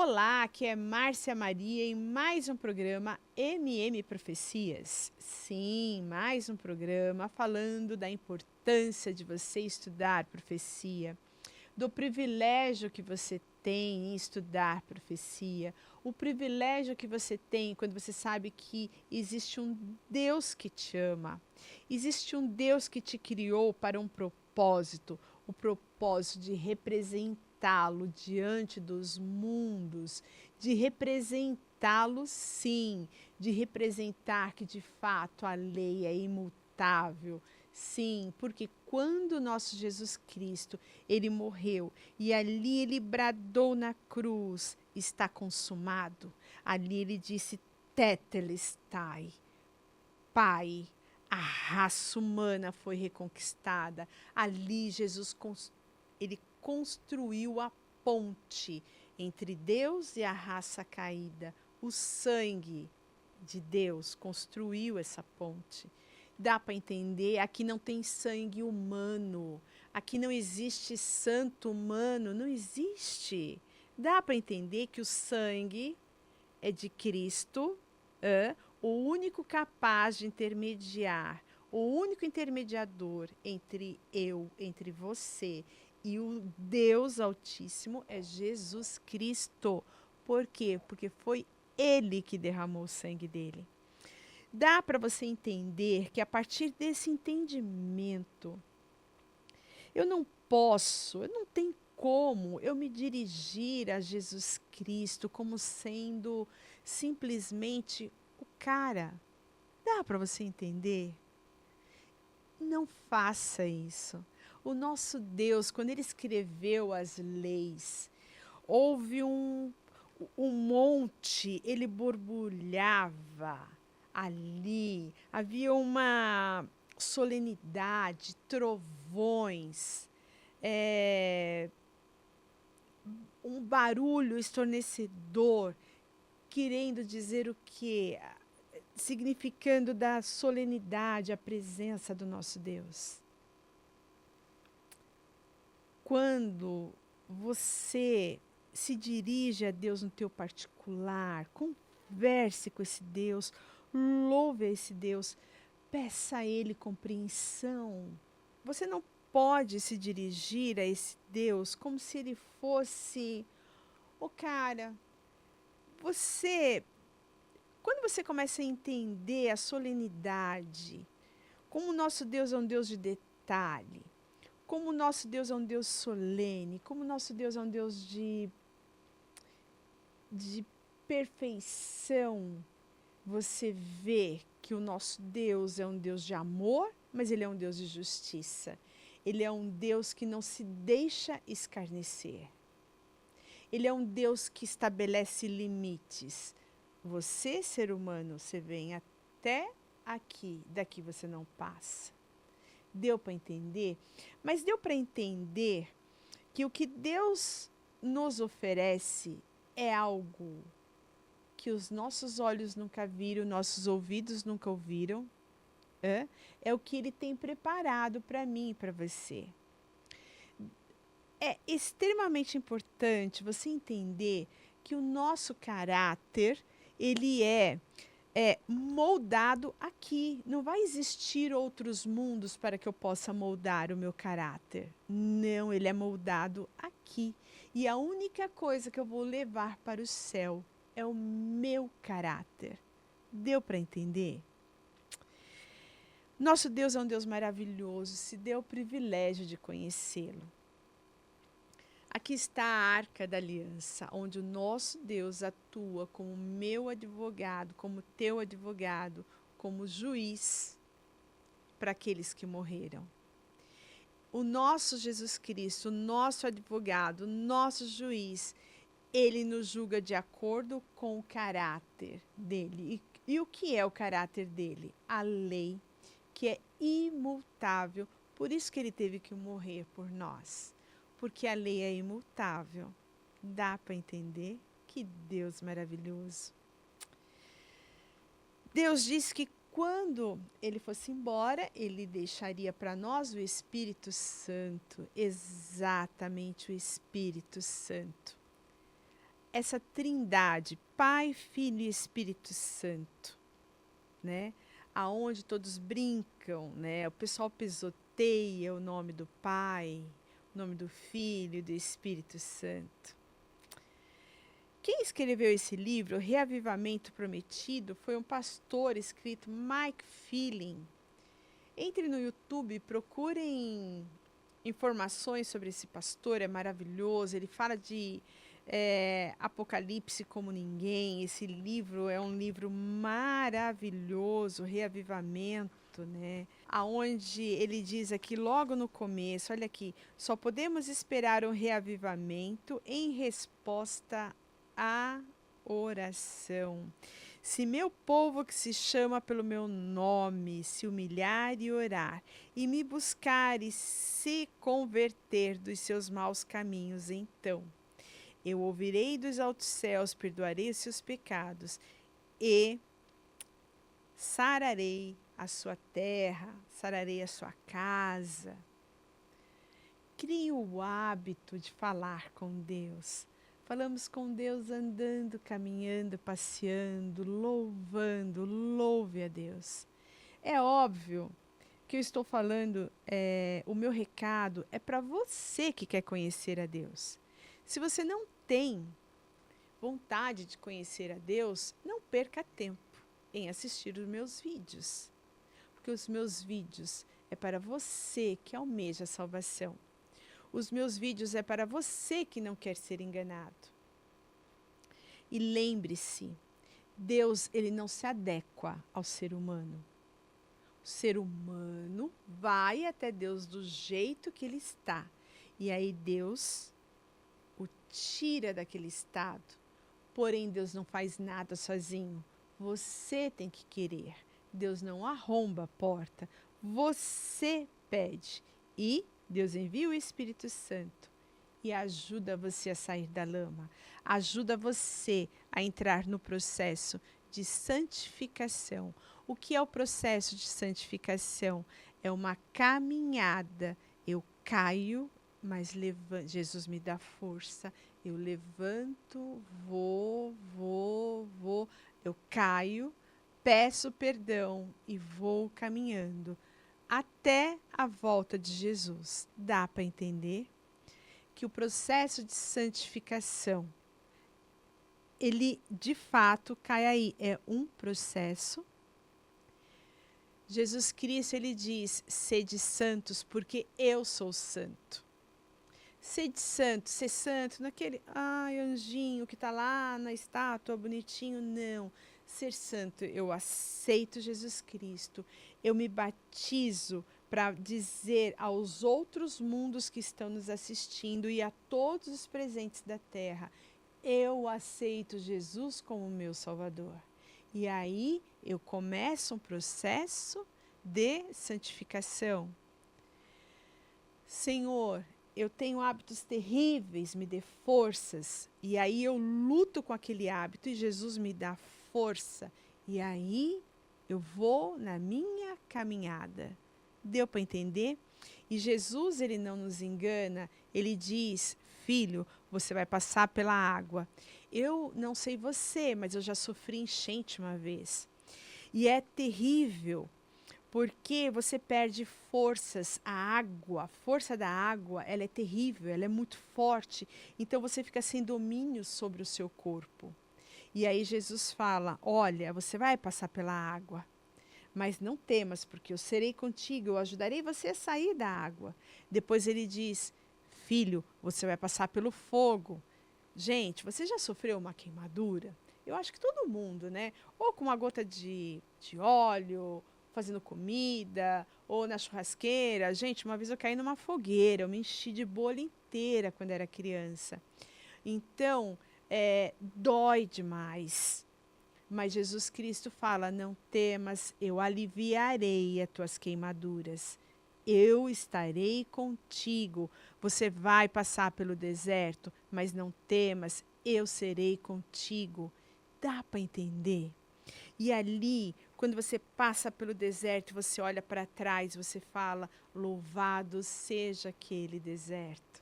Olá, aqui é Márcia Maria em mais um programa MM Profecias. Sim, mais um programa falando da importância de você estudar profecia, do privilégio que você tem em estudar profecia, o privilégio que você tem quando você sabe que existe um Deus que te ama, existe um Deus que te criou para um propósito, o propósito de representá-lo diante dos mundos, de representá-lo, sim, de representar que de fato a lei é imutável. Sim, porque quando nosso Jesus Cristo, ele morreu e ali ele bradou na cruz, está consumado. Ali ele disse, tetelestai, Pai, a raça humana foi reconquistada. Ali Jesus ele construiu a ponte entre Deus e a raça caída. O sangue de Deus construiu essa ponte. Dá para entender? Aqui não tem sangue humano. Aqui não existe santo humano. Não existe. Dá para entender que o sangue é de Cristo, o único capaz de intermediar, o único intermediador entre você e o Deus Altíssimo é Jesus Cristo. Por quê? Porque foi Ele que derramou o sangue dele. Dá para você entender que a partir desse entendimento, eu não tenho como eu me dirigir a Jesus Cristo como sendo simplesmente o cara. Dá para você entender? Não faça isso. O nosso Deus, quando ele escreveu as leis, houve um monte, ele borbulhava ali, havia uma solenidade, trovões, um barulho estornecedor, querendo dizer o quê? Significando da solenidade, a presença do nosso Deus. Quando você se dirige a Deus no teu particular, converse com esse Deus, louve a esse Deus, peça a Ele compreensão. Você não pode se dirigir a esse Deus como se Ele fosse o cara. Quando você começa a entender a solenidade, como o nosso Deus é um Deus de detalhe, como o nosso Deus é um Deus solene, como o nosso Deus é um Deus de perfeição, você vê que o nosso Deus é um Deus de amor, mas ele é um Deus de justiça. Ele é um Deus que não se deixa escarnecer. Ele é um Deus que estabelece limites. Você, ser humano, você vem até aqui, daqui você não passa. Deu para entender? Mas deu para entender que o que Deus nos oferece é algo que os nossos olhos nunca viram, nossos ouvidos nunca ouviram. É o que Ele tem preparado para mim e para você. É extremamente importante você entender que o nosso caráter, ele é moldado aqui. Não vai existir outros mundos para que eu possa moldar o meu caráter. Não, ele é moldado aqui. E a única coisa que eu vou levar para o céu é o meu caráter. Deu para entender? Nosso Deus é um Deus maravilhoso, se deu o privilégio de conhecê-lo. Aqui está a Arca da Aliança, onde o nosso Deus atua como meu advogado, como teu advogado, como juiz para aqueles que morreram. O nosso Jesus Cristo, o nosso advogado, o nosso juiz, ele nos julga de acordo com o caráter dele. E o que é o caráter dele? A lei, que é imutável. Por isso que ele teve que morrer por nós. Porque a lei é imutável. Dá para entender? Que Deus maravilhoso. Deus disse que quando ele fosse embora, ele deixaria para nós o Espírito Santo. Exatamente o Espírito Santo. essa trindade, Pai, Filho e Espírito Santo, né? Aonde todos brincam, né? O pessoal pisoteia o nome do Pai, o nome do Filho e do Espírito Santo. Quem escreveu esse livro, Reavivamento Prometido, foi um pastor escrito Mike Feeling. Entre no YouTube, procurem informações sobre esse pastor, é maravilhoso. Ele fala de Apocalipse como ninguém. Esse livro é um livro maravilhoso, Reavivamento, né? Aonde ele diz aqui logo no começo, olha aqui, só podemos esperar um reavivamento em resposta à oração. Se meu povo que se chama pelo meu nome se humilhar e orar, e me buscar e se converter dos seus maus caminhos, então eu ouvirei dos altos céus, perdoarei os seus pecados e sararei a sua terra, sararei a sua casa. Crie o hábito de falar com Deus. Falamos com Deus andando, caminhando, passeando, louvando, louve a Deus. É óbvio que eu estou falando, o meu recado é para você que quer conhecer a Deus. Se você não tem vontade de conhecer a Deus, não perca tempo em assistir os meus vídeos. Porque os meus vídeos é para você que almeja a salvação. Os meus vídeos é para você que não quer ser enganado. E lembre-se, Deus, ele não se adequa ao ser humano. O ser humano vai até Deus do jeito que ele está. E aí Deus o tira daquele estado. Porém, Deus não faz nada sozinho. Você tem que querer. Deus não arromba a porta. Você pede. E Deus envia o Espírito Santo e ajuda você a sair da lama. Ajuda você a entrar no processo de santificação. O que é o processo de santificação? É uma caminhada. Eu caio, mas Jesus me dá força. Eu levanto, vou. Eu caio, peço perdão e vou caminhando até a volta de Jesus. Dá para entender que o processo de santificação, ele de fato cai aí. É um processo. Jesus Cristo, ele diz, sede santos, porque eu sou santo. Sede santo, ser santo, naquele, anjinho que está lá na estátua, bonitinho, não. Ser santo, eu aceito Jesus Cristo, eu me batizo para dizer aos outros mundos que estão nos assistindo e a todos os presentes da terra, eu aceito Jesus como meu Salvador. E aí eu começo um processo de santificação. Senhor, eu tenho hábitos terríveis, me dê forças. E aí eu luto com aquele hábito e Jesus me dá força. E aí eu vou na minha caminhada. Deu para entender? E Jesus, ele não nos engana. Ele diz, filho, você vai passar pela água. Eu não sei você, mas eu já sofri enchente uma vez. E é terrível. Porque você perde forças, a força da água, ela é terrível, ela é muito forte, então você fica sem domínio sobre o seu corpo. E aí Jesus fala, olha, você vai passar pela água, mas não temas, porque eu serei contigo, eu ajudarei você a sair da água. Depois ele diz, filho, você vai passar pelo fogo. Gente, você já sofreu uma queimadura? Eu acho que todo mundo, né? Ou com uma gota de óleo, fazendo comida, ou na churrasqueira. Gente, uma vez eu caí numa fogueira, eu me enchi de bolha inteira quando era criança. Então, dói demais. Mas Jesus Cristo fala, não temas, eu aliviarei as tuas queimaduras. Eu estarei contigo. Você vai passar pelo deserto, mas não temas, eu serei contigo. Dá para entender? E ali, quando você passa pelo deserto, você olha para trás, você fala, louvado seja aquele deserto.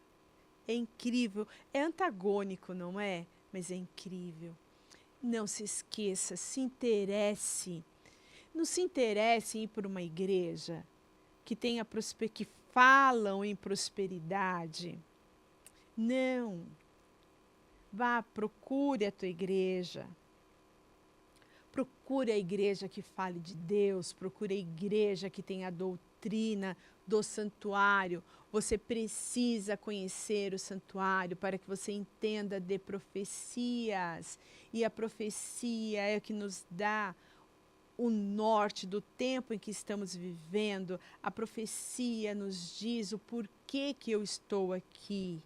É incrível, é antagônico, não é? mas é incrível. Não se esqueça, se interesse. Não se interesse em ir por uma igreja que tenha que falam em prosperidade. Não. Vá, procure a tua igreja. Procure a igreja que fale de Deus, procure a igreja que tenha a doutrina do santuário. Você precisa conhecer o santuário para que você entenda de profecias. E a profecia é o que nos dá o norte do tempo em que estamos vivendo. A profecia nos diz o porquê que eu estou aqui.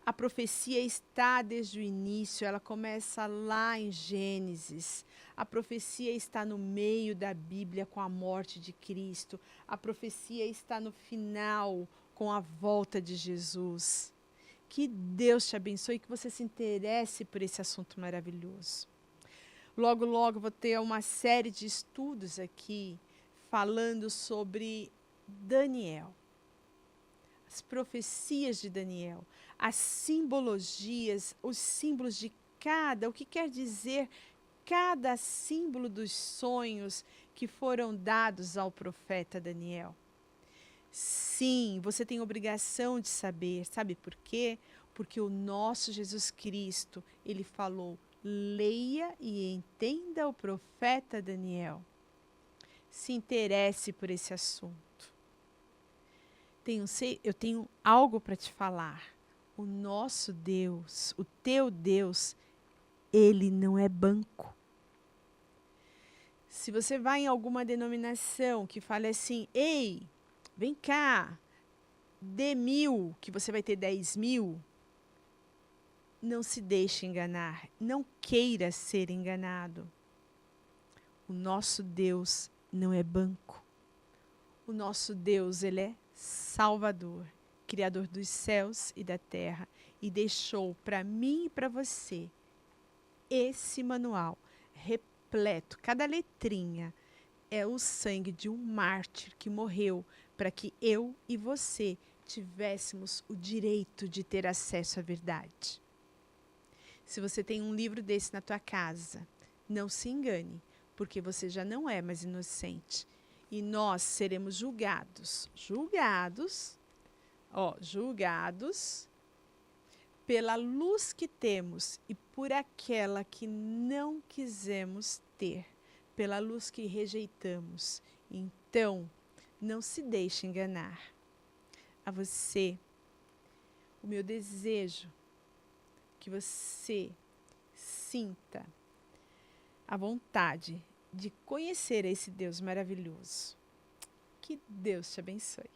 A profecia está desde o início, ela começa lá em Gênesis. A profecia está no meio da Bíblia com a morte de Cristo. A profecia está no final com a volta de Jesus. Que Deus te abençoe e que você se interesse por esse assunto maravilhoso. Logo, logo vou ter uma série de estudos aqui falando sobre Daniel. As profecias de Daniel, as simbologias, os símbolos de o que quer dizer cada símbolo dos sonhos que foram dados ao profeta Daniel. Sim, você tem obrigação de saber. Sabe por quê? Porque o nosso Jesus Cristo, ele falou, leia e entenda o profeta Daniel. Se interesse por esse assunto. Eu tenho algo para te falar. O nosso Deus, o teu Deus, ele não é banco. Se você vai em alguma denominação que fale assim, ei, vem cá, dê 1.000, que você vai ter 10.000, não se deixe enganar, não queira ser enganado. O nosso Deus não é banco. O nosso Deus, ele é Salvador, Criador dos céus e da terra, e deixou para mim e para você esse manual repleto, cada letrinha é o sangue de um mártir que morreu para que eu e você tivéssemos o direito de ter acesso à verdade. Se você tem um livro desse na tua casa, não se engane, porque você já não é mais inocente. E nós seremos julgados pela luz que temos e por aquela que não quisemos ter, pela luz que rejeitamos. Então, não se deixe enganar. A você, o meu desejo que você sinta a vontade de conhecer esse Deus maravilhoso. Que Deus te abençoe.